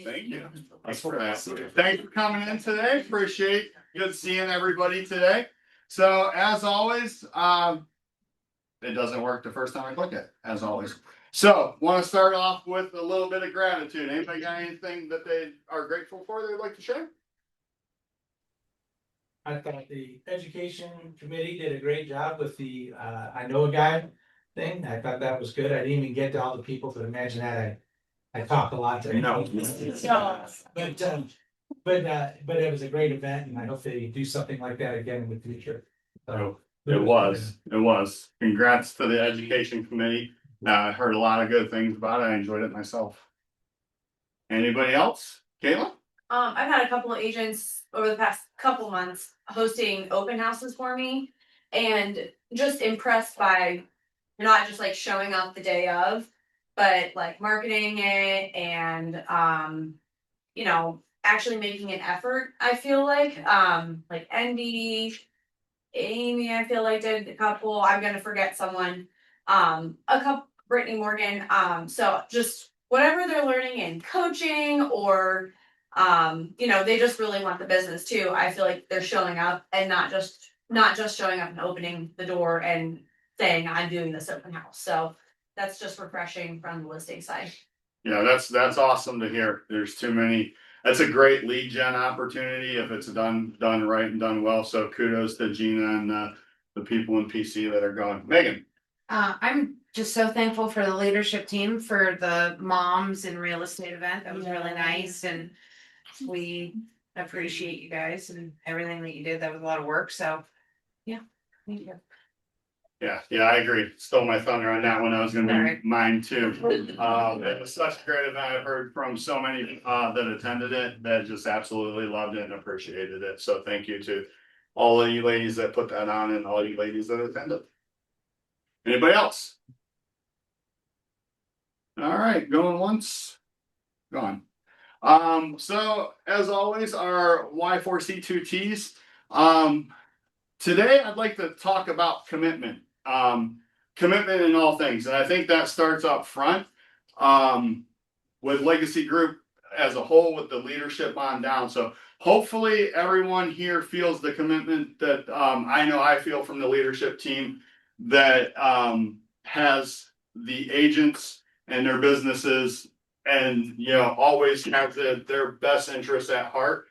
Thank you. Thanks for coming in today. Appreciate good seeing everybody today. So as always, it doesn't work the first time I click it, as always. So want to start off with a little bit of gratitude. Anybody got anything that they are grateful for they'd like to share? I thought the education committee did a great job with the I know a guy thing. I thought that was good. I didn't even get to all the people, but imagine that I talked a lot to No. But it was a great event, and I hope they do something like that again in the future. So It was. Congrats to the education committee. I heard a lot of good things about it. I enjoyed it myself. Anybody else? Kayla? I've had a couple of agents over the past couple months hosting open houses for me, and just impressed by not just like showing up the day of, but like marketing it and actually making an effort. I feel like Andy, Amy, I feel like did a couple. I'm gonna forget someone. A couple, Brittany Morgan. So just whatever they're learning in coaching or they just really want the business too. I feel like they're showing up and not just showing up and opening the door and saying I'm doing this open house. So that's just refreshing from the listing side. Yeah, that's awesome to hear. There's too many. That's a great lead gen opportunity if it's done right and done well. So kudos to Gina and the people in PC that are going. Megan. I'm just so thankful for the leadership team for the moms in real estate event. That was really nice, and we appreciate you guys and everything that you did. That was a lot of work. So yeah, thank you. Yeah, I agree. Stole my thunder on that one. I was gonna be mine too. It was such a great event. I've heard from so many that attended it that just absolutely loved it and appreciated it. So thank you to all of you ladies that put that on and all you ladies that attended. Anybody else? All right, going once, gone. So as always, our Y4C2Ts. Today I'd like to talk about commitment. Commitment in all things. And I think that starts up front with Legacy Group as a whole with the leadership on down. So hopefully everyone here feels the commitment that I know I feel from the leadership team that has the agents and their businesses and always have their best interests at heart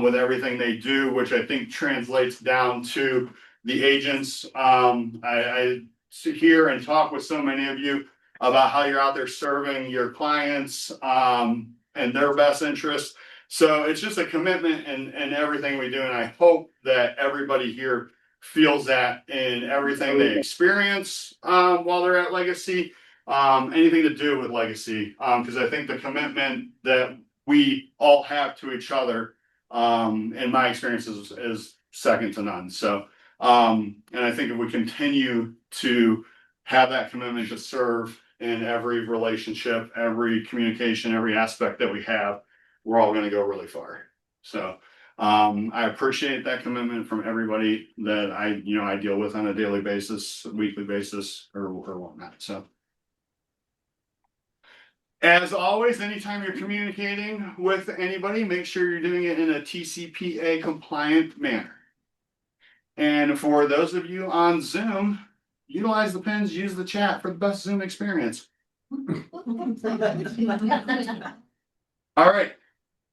with everything they do, which I think translates down to the agents. I sit here and talk with so many of you about how you're out there serving your clients and their best interests. So it's just a commitment in everything we do. And I hope that everybody here feels that in everything they experience while they're at Legacy, anything to do with Legacy. Because I think the commitment that we all have to each other, in my experience, is second to none. So, and I think if we continue to have that commitment to serve in every relationship, every communication, every aspect that we have, we're all going to go really far. So, I appreciate that commitment from everybody that I deal with on a daily basis, weekly basis, or whatnot. So, as always, anytime you're communicating with anybody, make sure you're doing it in a TCPA compliant manner. And for those of you on Zoom, utilize the pins, use the chat for the best Zoom experience. All right,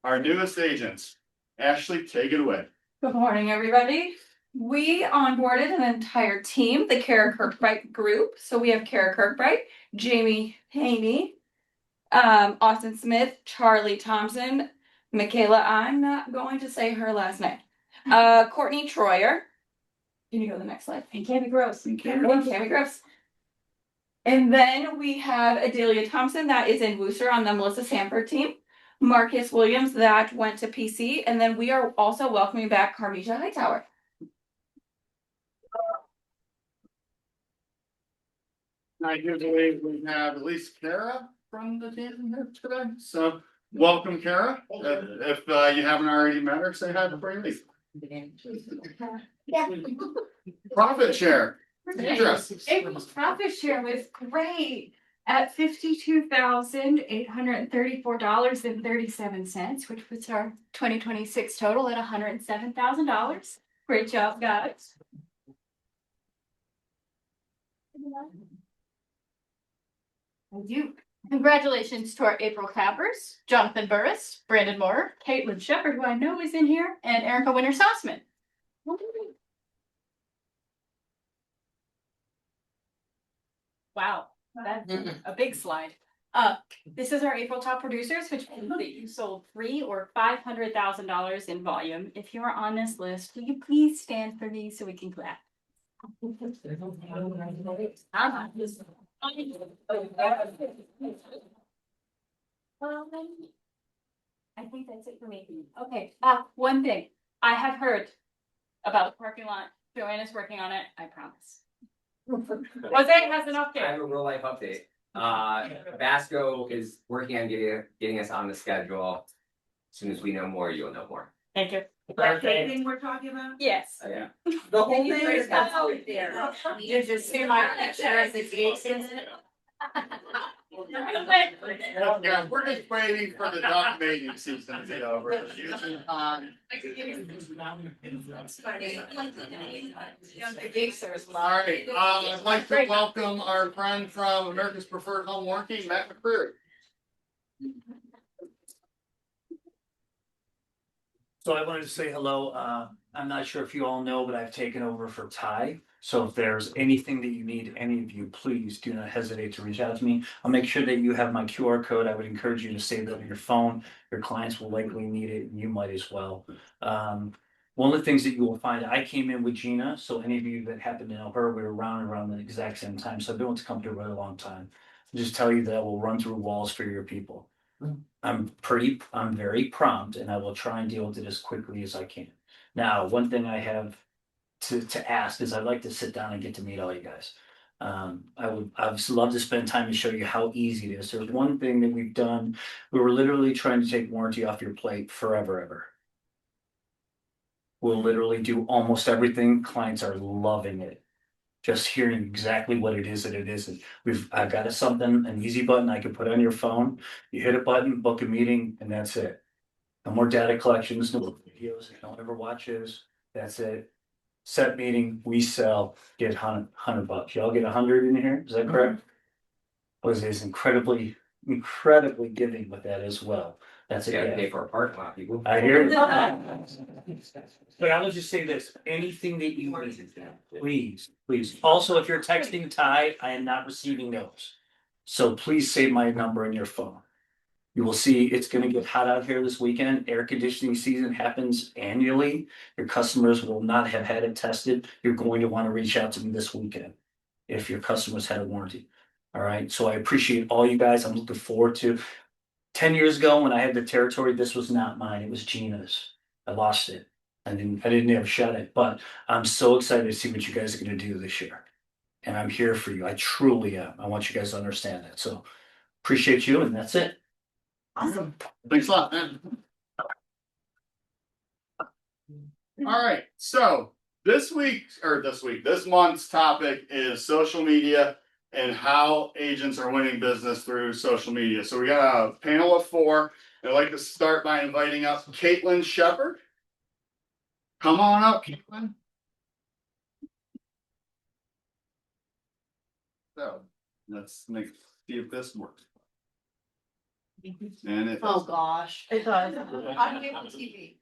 our newest agents. Ashley, take it away. Good morning, everybody. We onboarded an entire team, the Kara Kirkbride group. So we have Kara Kirkbride, Jamie Haney, Austin Smith, Charlie Thompson, Michaela, I'm not going to say her last name, Courtney Troyer. Can you go to the next slide? And Cami Gross. Cami Gross. And then we have Adelia Thompson that is in Worcester on the Melissa Sanford team. Marcus Williams that went to PC. And then we are also welcoming back Carmesia Hightower. I do believe we have at least Kara from the team here today. So welcome, Kara. If you haven't already met her, say hi before you leave. Yeah. Profit share. April's profit share was great. at $52,834.37, which puts our 2026 total at $107,000. Great job, guys. Thank you. Congratulations to our April cappers, Jonathan Burris, Brandon Moore, Caitlin Shepard, who I know is in here, and Erica Winter Sossman. Wow, that's a big slide. This is our April top producers, which means that you sold $300,000 or $500,000 in volume. If you are on this list, will you please stand for me so we can clap? I think that's it for me. Okay, one thing. I have heard about the parking lot. Joanna's working on it, I promise. Jose has an I update. have a real life update. Vasco is working on getting us on the schedule. As soon as we know more, you'll know more. Thank you. That thing we're talking about? Yes. Yeah. The whole thing is out there. You just see my picture as the Jason's. We're just waiting for the duck mating season to be over. All right, I'd like to welcome our friend from America's Preferred Home Warranty, Matt McCreary. So I wanted to say hello. I'm not sure if you all know, but I've taken over for Ty. So if there's anything that you need, any of you, please do not hesitate to reach out to me. I'll make sure that you have my QR code. I would encourage you to save that on your phone. Your clients will likely need it, and you might as well. One of the things that you will find, I came in with Gina, so any of you that happen to know her, we were around the exact same time. So I've been with the company a really long time. I'll just tell you that I will run through walls for your people. I'm very prompt, and I will try and deal with it as quickly as I can. Now, one thing I have to ask is I'd like to sit down and get to meet all you guys. I'd love to spend time to show you how easy it is. There's one thing that we've done. We were literally trying to take warranty off your plate forever, ever. We'll literally do almost everything. Clients are loving it. Just hearing exactly what it is that it isn't. I've got an easy button I can put on your phone. You hit a button, book a meeting, and that's it. No more data collections, no more videos, no one ever watches. That's it. Set meeting, we sell, get $100. Y'all get 100 in here, is that correct? Was is incredibly giving with that as well. That's You gotta it. pay for a parking lot, people. I hear you. But I will just say this, anything that you need, please. Also, if you're texting Ty, I am not receiving those. So please save my number in your phone. You will see it's gonna get hot out here this weekend. Air conditioning season happens annually. Your customers will not have had it tested. You're going to want to reach out to me this weekend if your customers had a warranty. All right, so I appreciate all you guys. I'm looking forward to 10 years ago when I had the territory, this was not mine, it was Gina's. I lost it. I didn't ever shut it, but I'm so excited to see what you guys are gonna do this year. And I'm here for you. I truly am. I want you guys to understand that. So appreciate you, and that's it. Awesome. Thanks a lot, man. All right, so this month's topic is social media and how agents are winning business through social media. So we got a panel of 4. I'd like to start by inviting up Caitlin Shepard. Come on up, Caitlin. So let's see if this works. And it Oh, gosh, it does. On cable TV.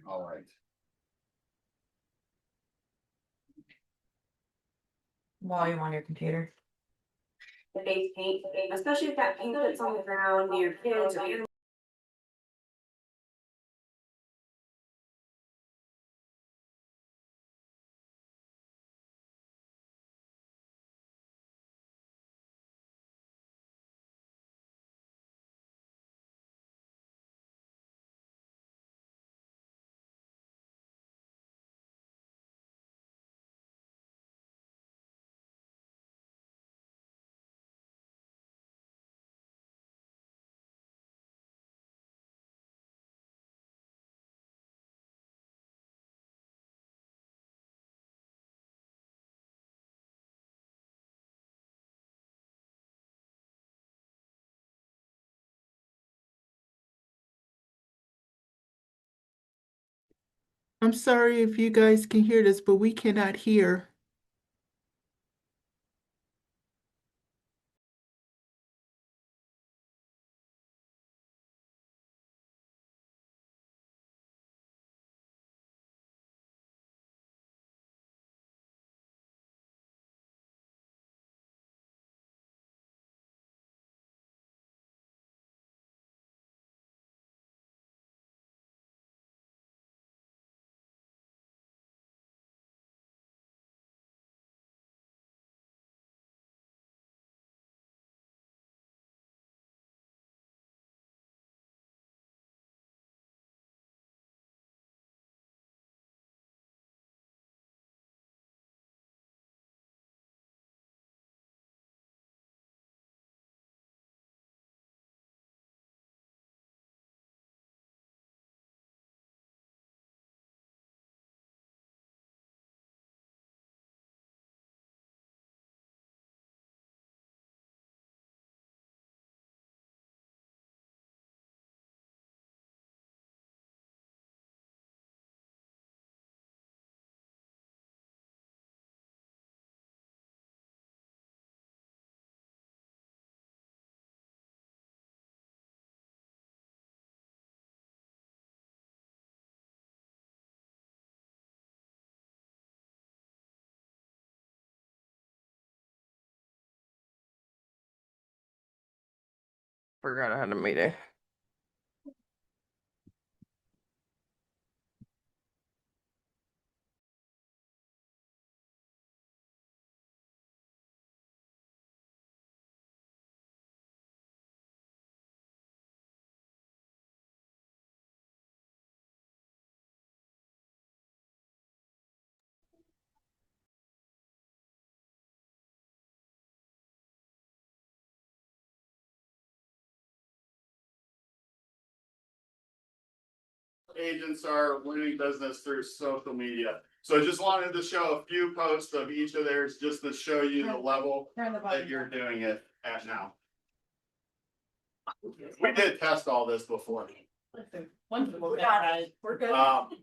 all right. Volume on your computer. The face paint, especially if that paint that's on the ground near kids or animals. I'm sorry if you guys can hear this, but we cannot hear. Forgot I had a meeting. Agents are winning business through social media. So I just wanted to show a few posts of each of theirs just to show you the level that you're doing it at now. We did test all this before. Wonderful. We're good.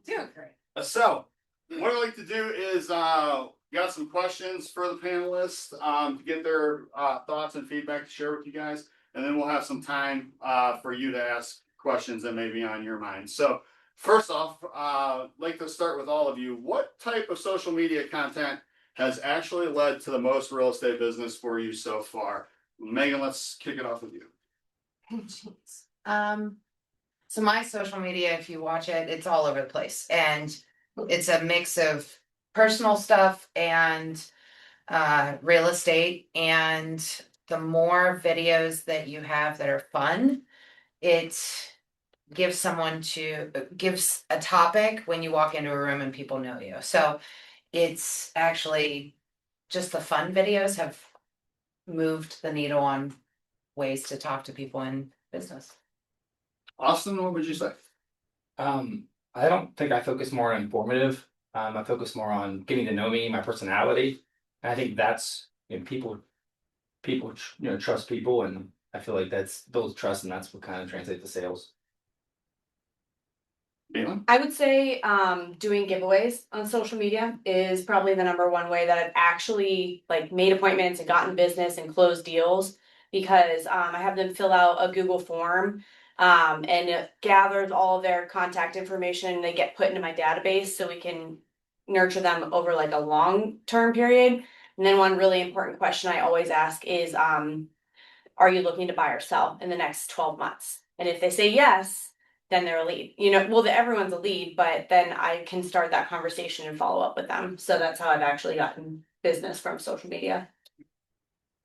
Doing great. So what I'd like to do is got some questions for the panelists to get their thoughts and feedback to share with you guys. And then we'll have some time for you to ask questions that may be on your mind. So first off, I'd like to start with all of you. What type of social media content has actually led to the most real estate business for you so far? Megan, let's kick it off with you. So my social media, if you watch it, it's all over the place, and it's a mix of personal stuff and real estate. And the more videos that you have that are fun, it gives gives a topic when you walk into a room and people know you. So it's actually just the fun videos have moved the needle on ways to talk to people in business. Austin, what would you say? I don't think I focus more on informative. I focus more on getting to know me, my personality. And I think that's, people trust people, and I feel like that's builds trust, and that's what kind of translates to sales. I would say doing giveaways on social media is probably the number one way that I've actually like made appointments and gotten business and closed deals, because I have them fill out a Google form and it gathers all their contact information and they get put into my database so we can nurture them over like a long-term period. And then one really important question I always ask is are you looking to buy or sell in the next 12 months? And if they say yes, then they're a lead. Everyone's a lead, but then I can start that conversation and follow up with them. So that's how I've actually gotten business from social media.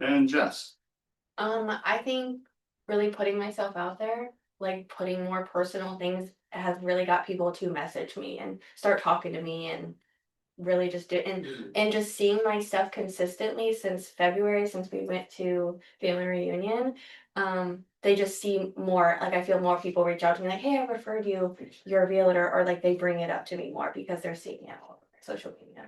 And Jess. I think really putting myself out there, like putting more personal things, has really got people to message me and start talking to me, and really just do and just seeing my stuff consistently since February, since we went to family reunion. They just see more, like I feel more people reach out to me like, hey, I referred you, you're a realtor, or like they bring it up to me more because they're seeing it all over social media.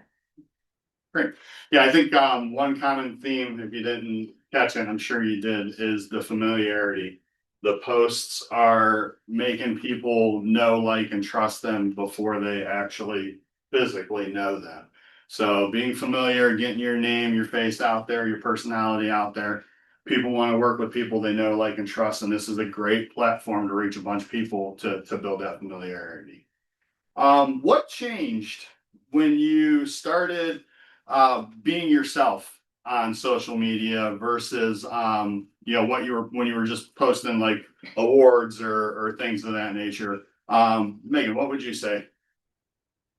Great. Yeah, I think one common theme, if you didn't catch it, I'm sure you did, is the familiarity the posts are making people know, like, and trust them before they actually physically know them. So being familiar, getting your name, your face out there, your personality out there. People want to work with people they know, like, and trust, and this is a great platform to reach a bunch of people to build that familiarity. What changed when you started being yourself on social media versus what you were when you were just posting like awards or things of that nature? Megan, what would you say?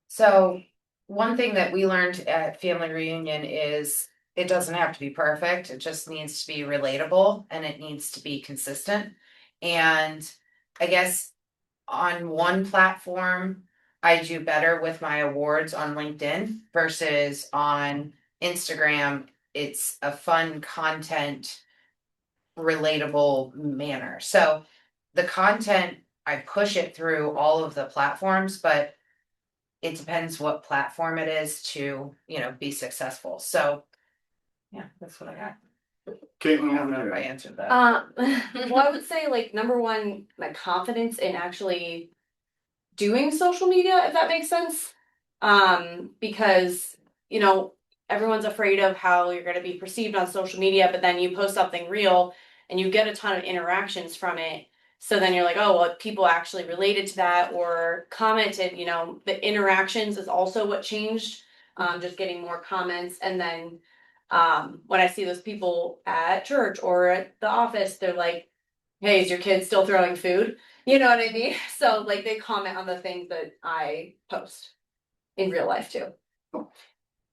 So one thing that we learned at family reunion is it doesn't have to be perfect. It just needs to be relatable and it needs to be consistent. And I guess on one platform, I do better with my awards on LinkedIn versus on Instagram. It's a fun content, relatable manner. So the content, I push it through all of the platforms, but it depends what platform it is to, be successful. So yeah, that's what I got. Caitlin, I don't what know would if I you? answered that. Well, I would say like number one, my confidence in actually doing social media, if that makes sense. Because, everyone's afraid of how you're going to be perceived on social media, but then you post something real and you get a ton of interactions from it. So then you're like, oh, well, people actually related to that or commented, the interactions is also what changed. Just getting more comments. And then when I see those people at church or at the office, they're like, hey, is your kid still throwing food? You know what I mean? So like they comment on the things that I post in real life too.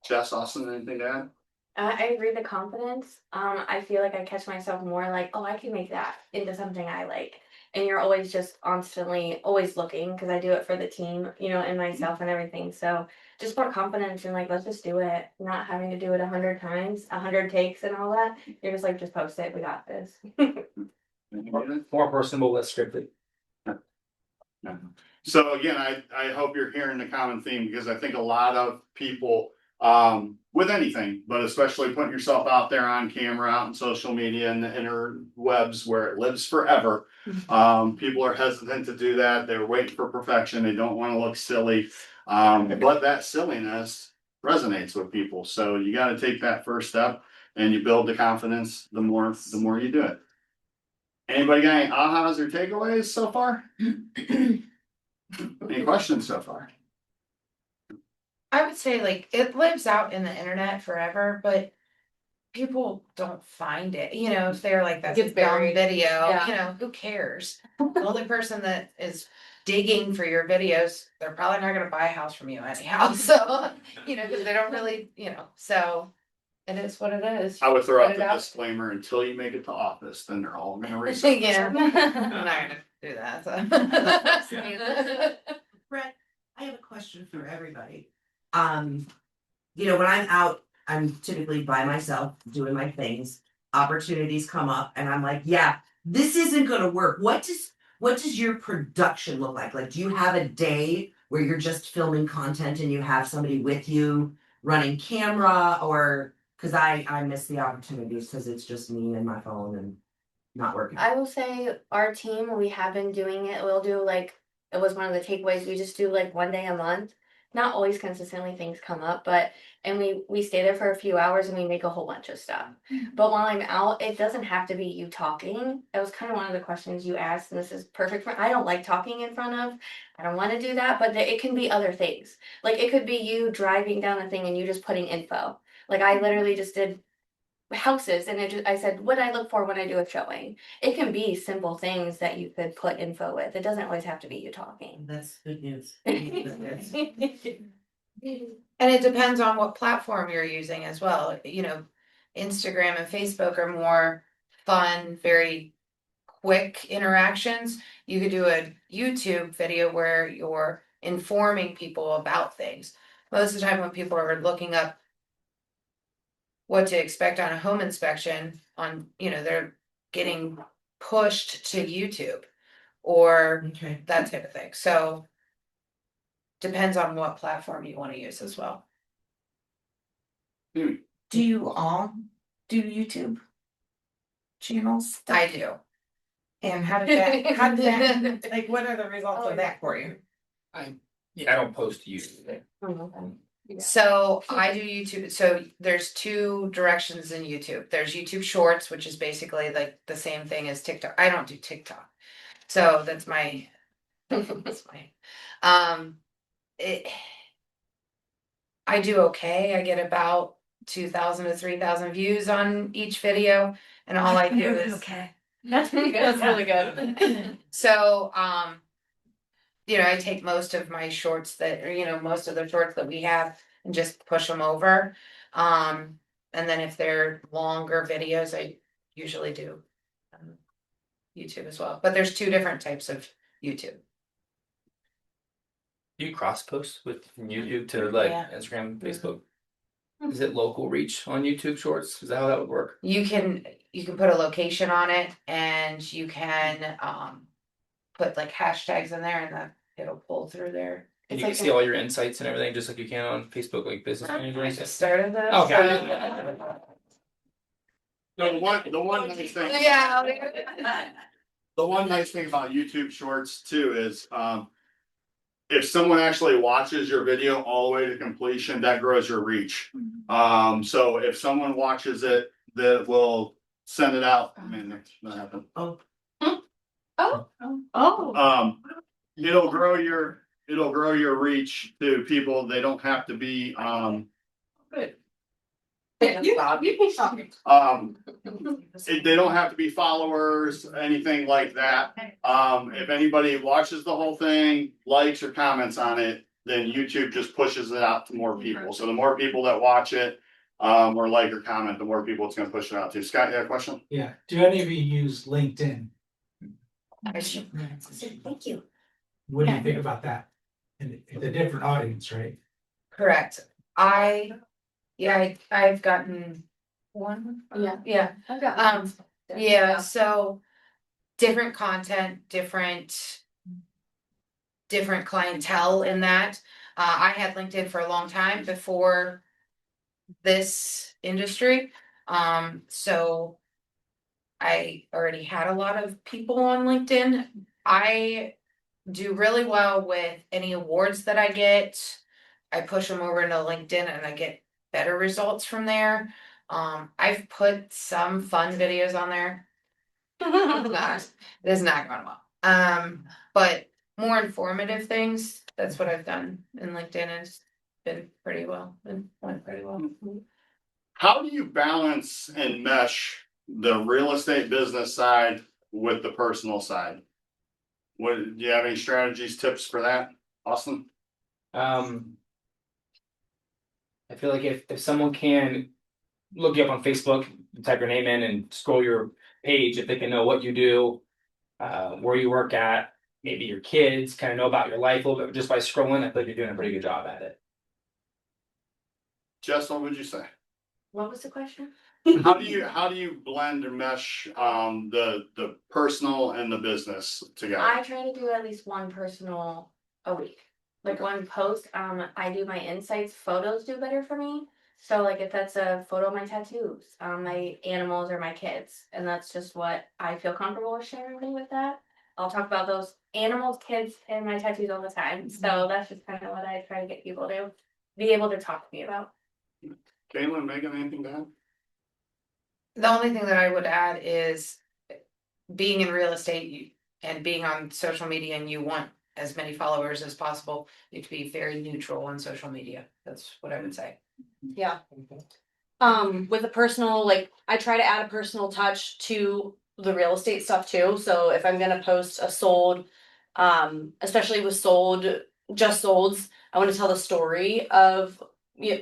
Jess, Austin, anything to add? I agree the confidence. I feel like I catch myself more like, oh, I can make that into something I like. And you're always just constantly always looking because I do it for the team, and myself and everything. So just more confidence and like, let's just do it. Not having to do it 100 times, 100 takes and all that. You're just like, just post it. We got this. More personable, less scripted. Yeah. So again, I hope you're hearing the common theme because I think a lot of people with anything, but especially putting yourself out there on camera, out in social media and the interwebs where it lives forever. People are hesitant to do that. They're waiting for perfection. They don't want to look silly. But that silliness resonates with people. So you got to take that first step and you build the confidence the more you do it. Anybody got any ahas or takeaways so far? Any questions so far? I would say like it lives out in the internet forever, but people don't find it. If they're like that's a Gets dumb buried. video, Yeah. who cares? The only person that is digging for your videos, they're probably not gonna buy a house from you anyhow. So, because they don't really, so it is what it is. I would throw out Put it the out. disclaimer until you make it to office, then they're all gonna research. Yeah, I'm not gonna do that. So. Brett, I have a question for everybody. When I'm out, I'm typically by myself doing my things. Opportunities come up and I'm like, yeah, this isn't gonna work. What does your production look like? Like, do you have a day where you're just filming content and you have somebody with you running camera or because I miss the opportunities because it's just me and my phone and not working. I will say our team, we have been doing it. We'll do like, it was one of the takeaways. We just do like one day a month. Not always consistently things come up, and we stay there for a few hours and we make a whole bunch of stuff. But while I'm out, it doesn't have to be you talking. That was kind of one of the questions you asked, and this is perfect for, I don't like talking in front of, I don't want to do that, but it can be other things. Like it could be you driving down a thing and you just putting info. Like I literally just did houses and I said, what I look for when I do a showing. It can be simple things that you could put info with. It doesn't always have to be you talking. That's good news. And it depends on what platform you're using as well. Instagram and Facebook are more fun, very quick interactions. You could do a YouTube video where you're informing people about things. Most of the time when people are looking up what to expect on a home inspection they're getting pushed to YouTube or Okay. that type of thing. So depends on what platform you want to use as well. Do you all do YouTube channels? I do. And how did that, like, what are the results of that for you? I don't post to you. So I do YouTube, so there's two directions in YouTube. There's YouTube Shorts, which is basically like the same thing as TikTok. I don't do TikTok. So that's my, that's it. I do okay. I get about 2,000 to 3,000 views on each video, and all I do is Okay. That's pretty good. That's really good. So, I take most of my shorts that, or, most of the shorts that we have and just push them over. And then if they're longer videos, I usually do YouTube as well. But there's two different types of YouTube. Do you cross post with from YouTube to like Yeah. Instagram, Facebook? Is it local reach on YouTube Shorts? Is that how that would work? You can put a location on it, and you can put like hashtags in there, and it'll pull through there. And It's you can like see all your insights and everything, just like you can on Facebook, like business I managers. just started this. Okay. The one nice thing. Yeah. The one nice thing about YouTube Shorts too is, if someone actually watches your video all the way to completion, that grows your reach. So if someone watches it, that will send it out. I mean, that's not happened. It'll grow your reach to people. They don't have to be, Good. they don't have to be followers, anything like that. If anybody watches the whole thing, likes or comments on it, then YouTube just pushes it out to more people. So the more people that watch it, or like or comment, the more people it's gonna push it out to. Scott, you have a question? Yeah, do any of you use LinkedIn? Thank you. What do you think about that? And it's a different audience, right? Correct. I've gotten one. Yeah. I've got So different content, different clientele in that. I had LinkedIn for a long time before this industry. So I already had a lot of people on LinkedIn. I do really well with any awards that I get. I push them over into LinkedIn and I get better results from there. I've put some fun videos on there. It is not going well. But more informative things, that's what I've done in LinkedIn, and it's been pretty well, went pretty well. How do you balance and mesh the real estate business side with the personal side? Do you have any strategies, tips for that, Austin? I feel like if someone can look you up on Facebook, type your name in and scroll your page, if they can know what you do, where you work at, maybe your kids kind of know about your life a little bit just by scrolling, I feel like you're doing a pretty good job at it. Jess, what would you say? What was the question? How do you blend or mesh the personal and the business together? I try to do at least one personal a week. Like one post. I do my insights, photos do better for me. So like if that's a photo of my tattoos, my animals or my kids, and that's just what I feel comfortable with sharing with that. I'll talk about those animals, kids, and my tattoos all the time. So that's just kind of what I try to get people to be able to talk to me about. Caitlin, Megan, anything to add? The only thing that I would add is being in real estate and being on social media, and you want as many followers as possible, you have to be very neutral on social media. That's what I would say. Yeah. With a personal, like I try to add a personal touch to the real estate stuff too. So if I'm gonna post a sold, especially with just solds, I want to tell the story of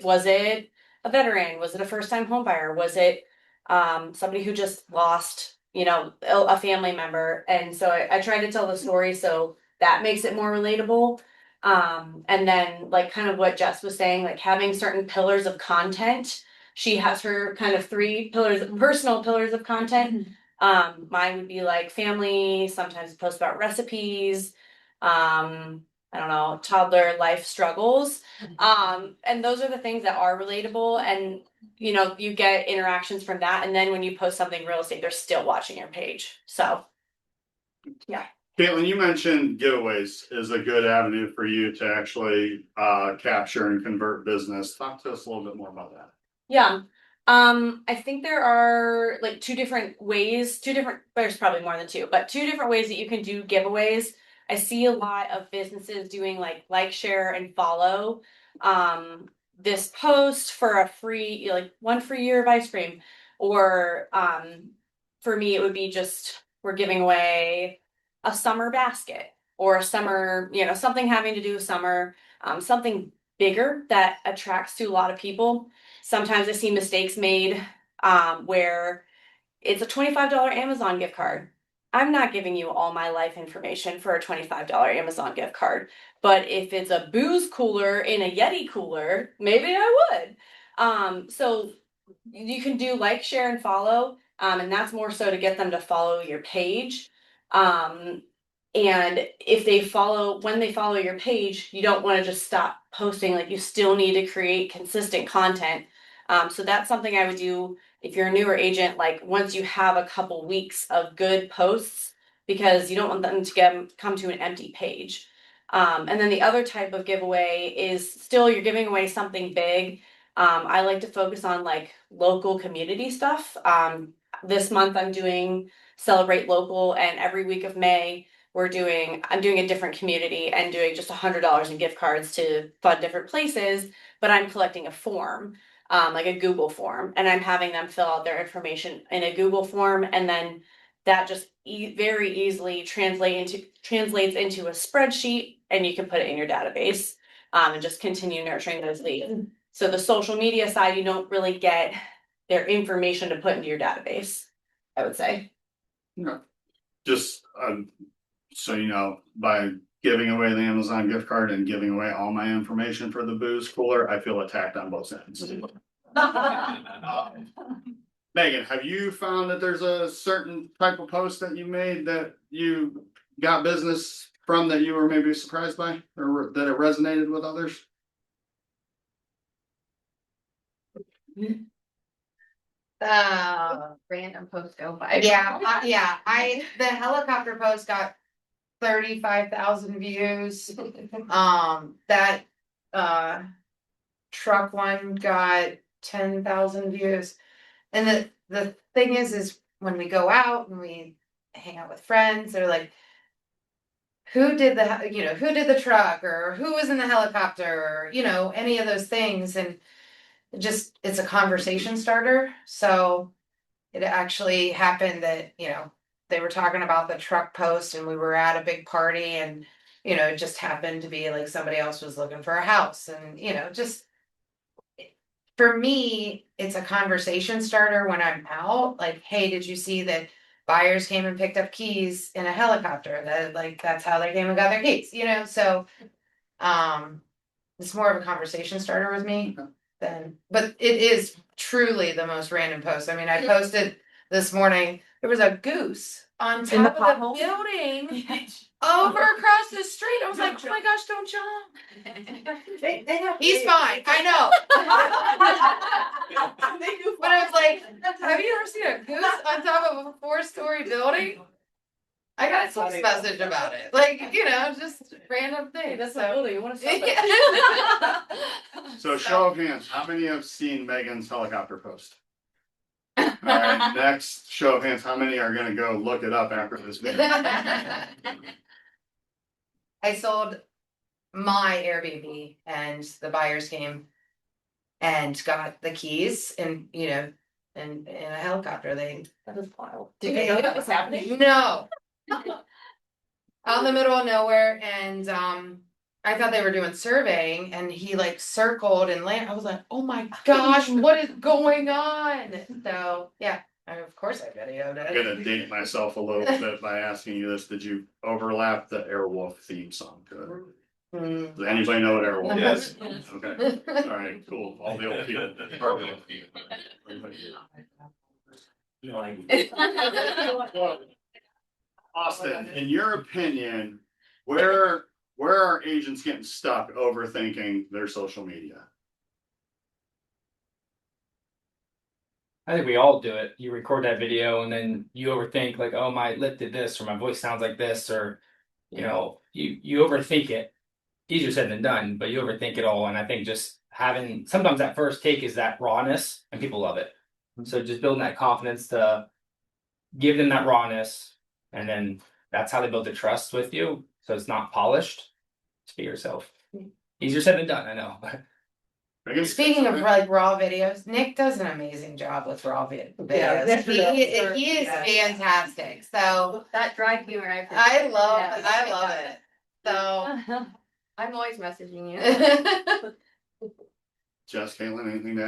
was it a veteran? Was it a first time home buyer? Was it somebody who just lost, a family member? And so I try to tell the story so that makes it more relatable. And then like kind of what Jess was saying, like having certain pillars of content. She has her kind of 3 pillars, personal pillars of content. Mine would be like family, sometimes post about recipes, I don't know, toddler life struggles. And those are the things that are relatable, and you get interactions from that. And then when you post something real estate, they're still watching your page. So Yeah. Caitlin, you mentioned giveaways is a good avenue for you to actually capture and convert business. Talk to us a little bit more about that. Yeah. I think there are like there's probably more than two, but two different ways that you can do giveaways. I see a lot of businesses doing like, share, and follow. This post for a free, like one free year of ice cream. Or for me, it would be just we're giving away a summer basket or a summer, something having to do with summer, something bigger that attracts to a lot of people. Sometimes I see mistakes made where it's a $25 Amazon gift card. I'm not giving you all my life information for a $25 Amazon gift card. But if it's a booze cooler in a Yeti cooler, maybe I would. So you can do like, share, and follow. And that's more so to get them to follow your page. And when they follow your page, you don't want to just stop posting. Like, you still need to create consistent content. So that's something I would do if you're a newer agent, like once you have a couple weeks of good posts, because you don't want them to come to an empty page. And then the other type of giveaway is still you're giving away something big. I like to focus on like local community stuff. This month I'm doing Celebrate Local, and every week of May I'm doing a different community and doing just $100 in gift cards to fund different places, but I'm collecting a form, like a Google form, and I'm having them fill out their information in a Google form, and then that just very easily translates into a spreadsheet, and you can put it in your database, and just continue nurturing those leads. So the social media side, you don't really get their information to put into your database, I would say. No. Just so you know, by giving away the Amazon gift card and giving away all my information for the booze cooler, I feel attacked on both ends. Megan, have you found that there's a certain type of post that you made that you got business from that you were maybe surprised by, or that it resonated with others? Random post go by. Yeah, the helicopter post got 35,000 views. That truck one got 10,000 views. And the thing is when we go out and we hang out with friends, they're like, who did the truck, or who was in the helicopter, or any of those things. And it's a conversation starter. So it actually happened that, they were talking about the truck post, and we were at a big party, and, it just happened to be like somebody else was looking for a house, and, just for me, it's a conversation starter when I'm out. Like, hey, did you see that buyers came and picked up keys in a helicopter? That's how they came and got their keys, so it's more of a conversation starter with me. But it is truly the most random post. I mean, I posted this morning, there was a goose on In the top of pothole? the building over across the street. I was like, oh my gosh, don't jump. He's fine, I know. But I was like, have you ever seen a goose on top of a 4-story building? I got a text message about it. Just random things. That's so. not building. You want to stop it. So show of hands, how many have seen Megan's helicopter post? All right, next show of hands, how many are gonna go look it up after this video? I sold my Airbnb, and the buyers came and got the keys, and in a helicopter. That is wild. Did they know that was happening? No. Out in the middle of nowhere, and I thought they were doing surveying, and he circled and landed. I was like, oh my gosh, what is going on? So yeah, of course I videoed I'm it. gonna date myself a little bit by asking you this. Did you overlap the Airwolf theme song to it? Does anybody know what Airwolf is? Okay, all right, cool. All the old people. Austin, in your opinion, where are agents getting stuck overthinking their social media? I think we all do it. You record that video and then you overthink like, oh, my lip did this or my voice sounds like this or you know, you overthink it. Easier said than done, but you overthink it all. And I think just having sometimes that first take is that rawness and people love it. So just building that confidence to give them that rawness and then that's how they build the trust with you. So it's not polished. Just be yourself. Easier said than done, I know. Speaking of like raw videos, Nick does an amazing job with raw videos. He is fantastic. So That dry humor, I love Yeah. it. So I'm always messaging you. Jess, Caitlin, anything to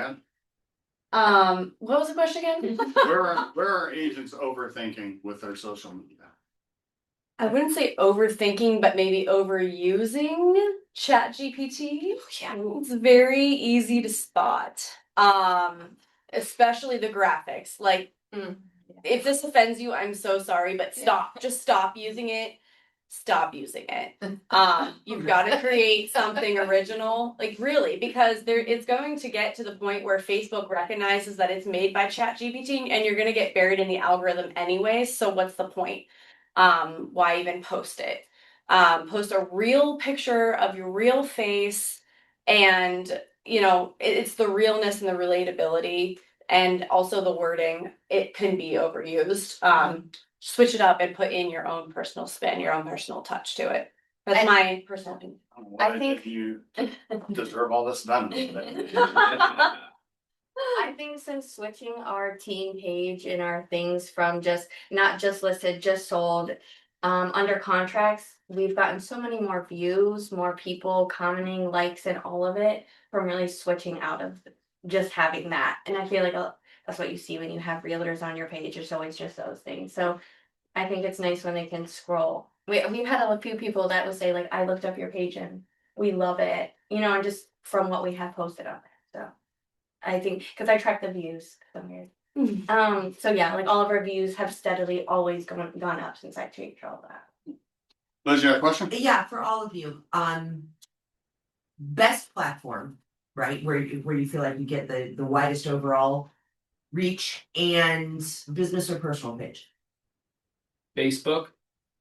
add? What was the question again? Where are agents overthinking with their social media? I wouldn't say overthinking, but maybe overusing Chat GPT. yeah. It's very easy to spot. Especially the graphics. Like, if this offends you, I'm so sorry, but stop. Just stop using it. Stop using it. You've got to create something original, like really, because it's going to get to the point where Facebook recognizes that it's made by ChatGPT, and you're going to get buried in the algorithm anyway. So what's the point? Why even post it? Post a real picture of your real face, and it's the realness and the relatability, and also the wording. It can be overused. Switch it up and put in your own personal spin, your own personal touch to it. That's my personal opinion. I think you deserve all this done. I think since switching our team page and our things from just not just listed, just sold, under contracts, we've gotten so many more views, more people commenting, likes, and all of it from really switching out of just having that. And I feel like that's what you see when you have realtors on your page. It's always just those things. So I think it's nice when they can scroll. We've had a few people that would say like, I looked up your page and we love it, and just from what we have posted on there. So I think because I track the views. 'Cause I'm weird. So yeah, like all of our views have steadily always gone up since I changed all that. Liz, you have a question? Yeah, for all of you, best platform, right, where you feel like you get the widest overall reach and business or personal page. Facebook.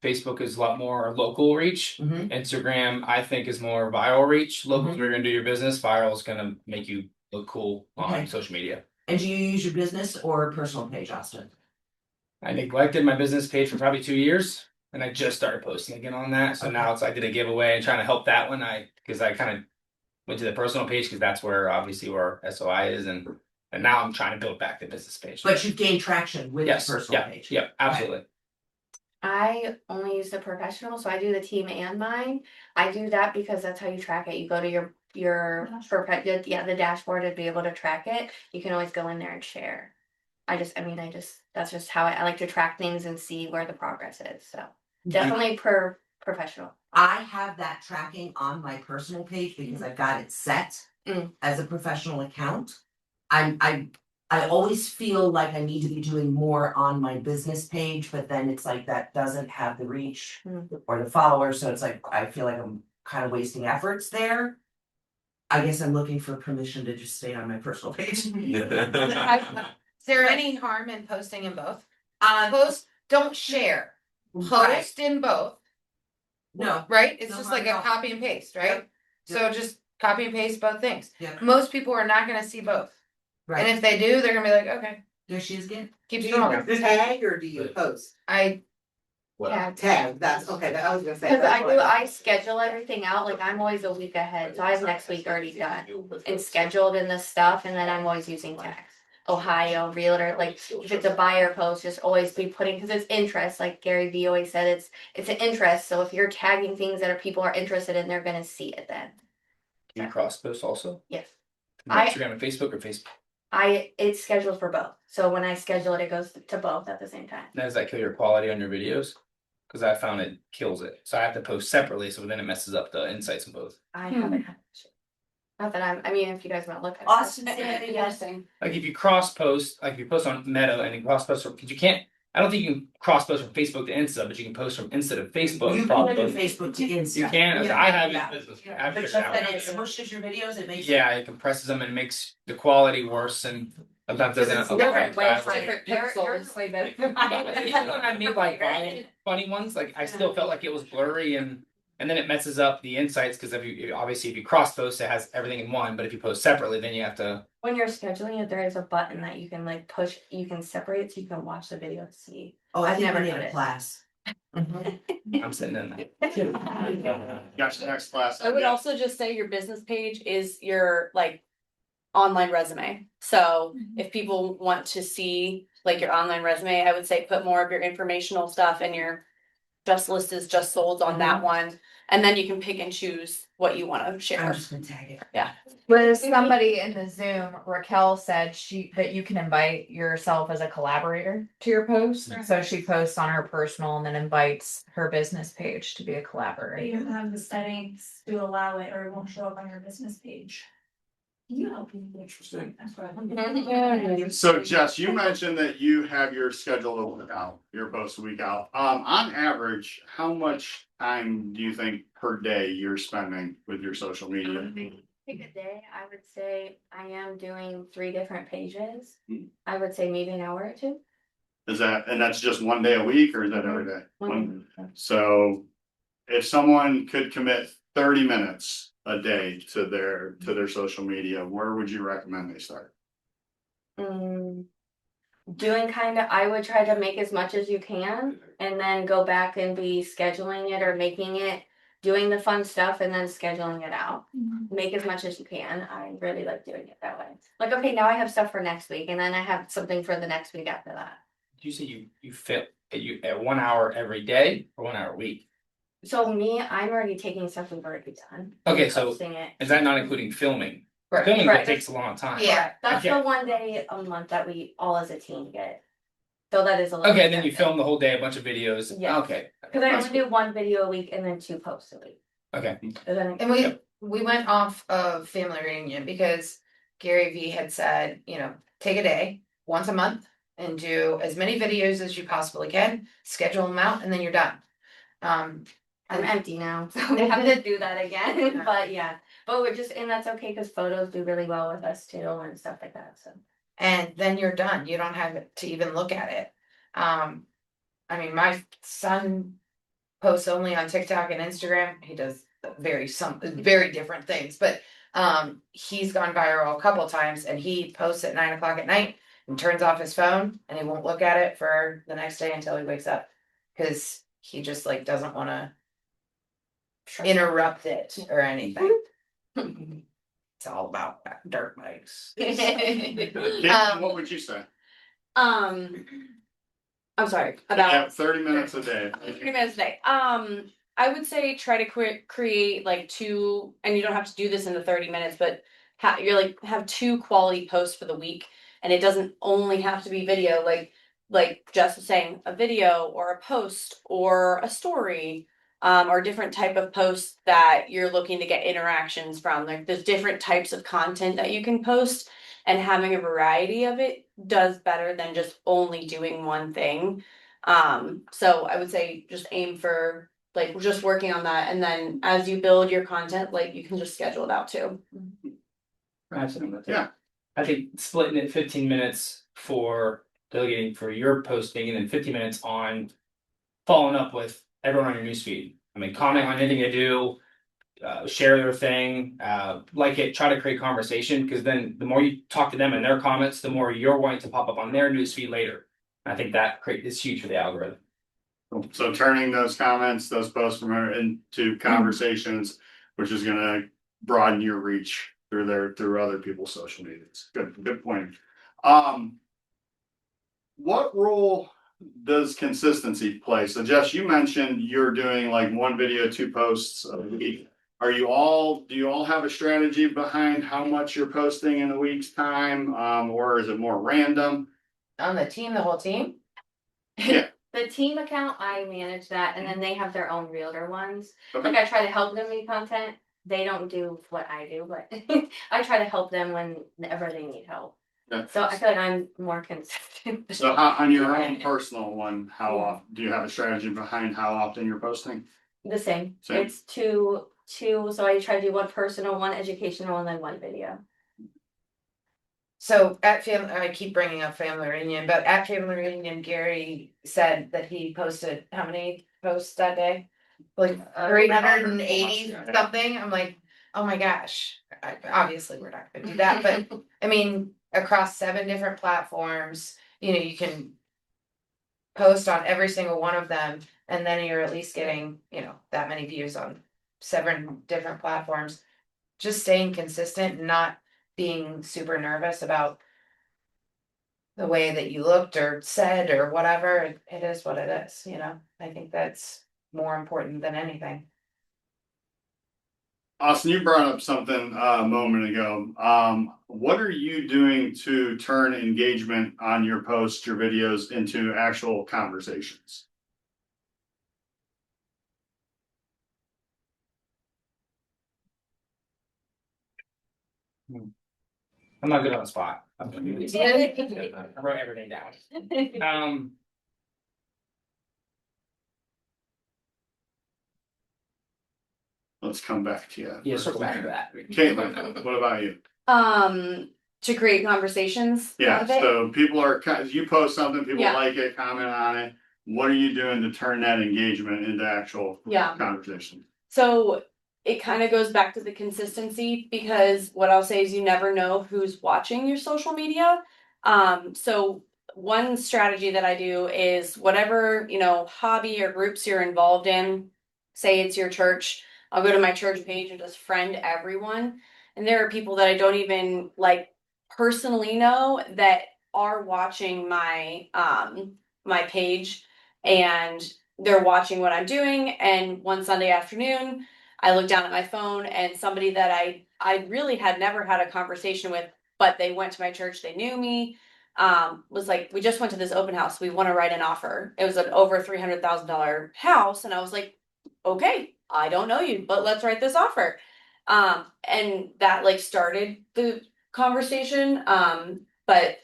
Facebook is a lot more local reach. Mhm. Instagram, I think, is more viral reach. Local, you're gonna do your business. Viral is gonna make you look cool on Okay. social media. And do you use your business or personal page, Austin? I neglected my business page for probably 2 years, and I just started posting again on that. So now it's I did a giveaway and trying to help that one. Because I kind of went to the personal page because that's where obviously where SOI is, and now I'm trying to build back the business page. But you've gained traction with yes, the personal yeah, page. yeah, absolutely. I only use the professional, so I do the team and mine. I do that because that's how you track it. You go to your the dashboard to be able to track it. You can always go in there and share. That's just how I like to track things and see where the progress is. So definitely professional. I have that tracking on my personal page because I've got it set as a professional account. I always feel like I need to be doing more on my business page, but then it's like that doesn't have the reach or the followers, so it's like I feel like I'm kind of wasting efforts there. I guess I'm looking for permission to just stay on my personal page. Is there any harm in posting in both? Don't share. Right. Post in both. No. Right? It's No just harm like at a all. copy and paste, right? Yep. So just copy and paste both things. Yep. Most people are not gonna see both. Right. And if they do, they're gonna be like, okay, There she is again. keep Do you scrolling. tag or do you post? I Tag, that's okay, I was gonna say. Because that's what- I schedule everything out, like I'm always a week ahead, so I have next week already done and scheduled in the stuff, and then I'm always using tags. Ohio realtor, like if it's a buyer post, just always be putting, because it's interest, like Gary Vee always said, it's an interest, so if you're tagging things that people are interested in, they're gonna see it then. Can you cross post also? Yes. Instagram and Facebook or Facebook? It's scheduled for both, so when I schedule it, it goes to both at the same time. Now, does that kill your quality on your videos? Because I found it kills it. So I have to post separately, so then it messes up the insights in both. I haven't had. Not that if you guys wanna look at it. Austin, Like if you cross post, like if you post on Meta and you cross post from, because you can't. I don't think you can cross post from Facebook to Insta, but you can post from Insta to Facebook. You can do Facebook to Insta. You can. Yeah. I have Yeah. it. But just that it smushes your videos, it makes. Yeah, it compresses them and makes the quality worse. And Sometimes doesn't. It's okay, different ways, I- different Yours pixels. is way better than mine. Even when I made like funny ones, like I still felt like it was blurry and then it messes up the insights because if you obviously if you cross post it has everything in one, but if you post separately then you have to. When you're scheduling it, there is a button that you can like push, you can separate so you can watch the video to see. Oh, I I've think never we need done a it. class. I'm sitting in that. Gotcha, next class. I would also just say your business page is your like online resume. So if people want to see like your online resume, I would say put more of your informational stuff and your just list is just sold on that one. And then you can pick and choose what you want to share. I'm just gonna tag it. Yeah. With somebody in the Zoom, Raquel said that you can invite yourself as a collaborator to your post. So she posts on her personal and then invites her business page to be a collaborator. You have the settings to allow it or it won't show up on your business page. Interesting. That's what So Jess, you mentioned that you have your schedule a week out, your post a week out. On average, how much time do you think per day you're spending with your social media? Pick a day, I would say I am doing 3 different pages. Hmm. I would say maybe an hour or 2. Is that, and that's just one day a week or is that every day? One. So if someone could commit 30 minutes a day to their social media, where would you recommend they start? Doing I would try to make as much as you can and then go back and be scheduling it or making it, doing the fun stuff and then scheduling it out. Make as much as you can. I really like doing it that way. Like, okay, now I have stuff for next week and then I have something for the next week after that. Did you say you fit you at 1 hour every day or 1 hour a week? So me, I'm already taking stuff we've already done. Okay, and so posting it. is that not including filming? Right. Filming Right. takes a long time. Yeah. That's Okay. the one day a month that we all as a team get. So that is a little. Okay, and then you film the whole day, a bunch of videos. Yeah. Okay. Because I only do 1 video a week and then 2 posts a week. Okay. And we went off of family reunion because Gary Vee had said, take a day once a month and do as many videos as you possibly can, schedule them out, and then you're done. I'm empty now, so we have to do that again. But yeah, but we're just, and that's okay because photos do really well with us too and stuff like that. So. And then you're done. You don't have to even look at it. My son posts only on TikTok and Instagram. He does very different things, but he's gone viral a couple times and he posts at 9 o'clock at night and turns off his phone and he won't look at it for the next day until he wakes up because he just doesn't want to interrupt it or anything. It's all about dirt bikes. Kim, what would you say? I'm sorry, about Yeah, 30 minutes a day. 30 minutes a day. I would say try to create like 2, and you don't have to do this in the 30 minutes, but have 2 quality posts for the week, and it doesn't only have to be video. Like Jess was saying, a video or a post or a story, or different type of posts that you're looking to get interactions from. Like there's different types of content that you can post, and having a variety of it does better than just only doing one thing. So I would say just aim for just working on that, and then as you build your content, you can just schedule it out too. Absolutely. Yeah. I think splitting it 15 minutes for delegating for your posting and then 15 minutes on following up with everyone on your newsfeed. Comment on anything they do, share their thing, like it, try to create conversation because then the more you talk to them and their comments, the more you're wanting to pop up on their newsfeed later. And I think that is huge for the algorithm. So turning those comments, those posts into conversations, which is gonna broaden your reach through other people's social medias. Good point. What role does consistency play? So Jess, you mentioned you're doing 1 video, 2 posts a week. Do you all have a strategy behind how much you're posting in a week's time? Or is it more random? On the whole team? Yeah. The team account, I manage that, and then they have their own realtor ones. Okay. I try to help them make content. They don't do what I do, but I try to help them whenever they need help. Yeah. So I feel like I'm more consistent. So on your own personal one, how often do you have a strategy behind how often you're posting? The same. Same. It's two. So I try to do 1 personal, 1 educational, and then 1 video. So at family, I keep bringing up family reunion, but at family reunion, Gary said that he posted how many posts that day? Like 380 something. I'm like, oh my gosh. Obviously, we're not gonna do that, but I mean, across 7 different platforms, you know, you can post on every single one of them, and then you're at least getting, you know, that many views on 7 different platforms. Just staying consistent and not being super nervous about the way that you looked or said or whatever. It is what it is, you know. I think that's more important than anything. Austin, you brought up something a moment ago. What are you doing to turn engagement on your posts, your videos into actual conversations? I'm not good on the spot. I wrote everything down. Let's come back to you. Yeah, circle back to that. Caitlin, what about you? To create conversations out Yeah, of it. so people are, you post something, people Yeah. like it, comment on it. What are you doing to turn that engagement into actual Yeah. conversation? So it kind of goes back to the consistency, because what I'll say is you never know who's watching your social media. So one strategy that I do is whatever, you know, hobby or groups you're involved in, say it's your church, I'll go to my church page and just friend everyone. And there are people that I don't even like personally know that are watching my my page, and they're watching what I'm doing. And one Sunday afternoon, I looked down at my phone, and somebody that I really had never had a conversation with, but they went to my church, they knew me, was like, we just went to this open house, we want to write an offer. It was an over $300,000 house, and I was like, okay, I don't know you, but let's write this offer. And that like started the conversation. But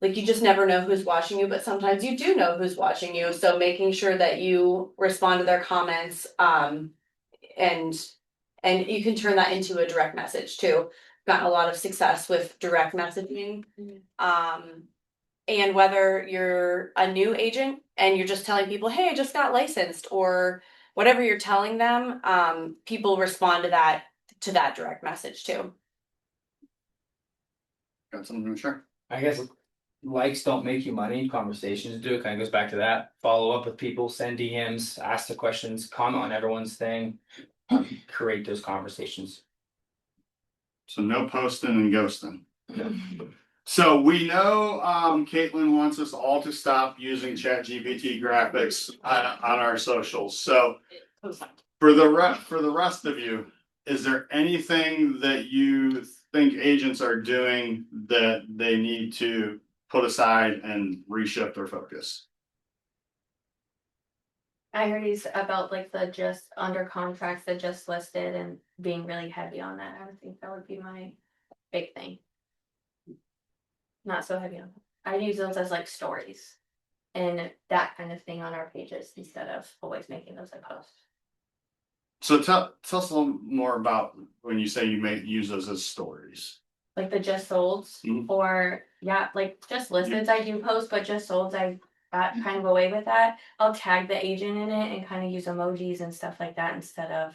like you just never know who's watching you, but sometimes you do know who's watching you. So making sure that you respond to their comments, and you can turn that into a direct message too. Gotten a lot of success with direct messaging. And whether you're a new agent and you're just telling people, hey, I just got licensed, or whatever you're telling them, people respond to that direct message too. Got something to share? I guess likes don't make you money. Conversations do. It kind of goes back to that. Follow up with people, send DMs, ask the questions, comment on everyone's thing, create those conversations. So no posting and ghosting. So we know Caitlin wants us all to stop using ChatGPT graphics on our socials. So for the rest of you, is there anything that you think agents are doing that they need to put aside and reshift their focus? I heard he's about like the just under contracts that just listed and being really heavy on that. I would think that would be my big thing. Not so heavy on. I use those as like stories and that kind of thing on our pages instead of always making those a post. So tell us a little more about when you say you may use those as stories. Like the just solds or like just listeds I do post, but just solds I got kind of away with that. I'll tag the agent in it and kind of use emojis and stuff like that instead of